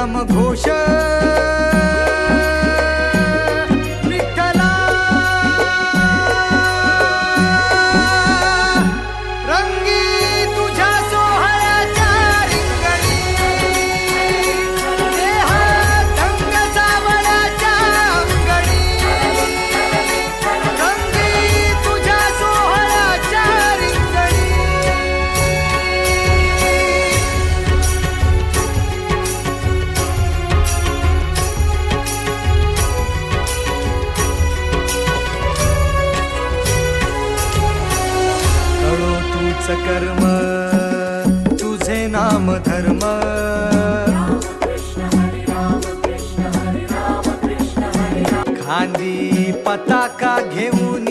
नाम घोष विठ्ठला रंगी तुझ्या सोहळ्याच्या रिंगणी देहात ढंग सावळ्याच्या अंगणी रंगी तुझ्या सोहळ्याच्या रिंगणी कळो तूच कर्म तुझे नाम धर्म खांदी पताका घेऊन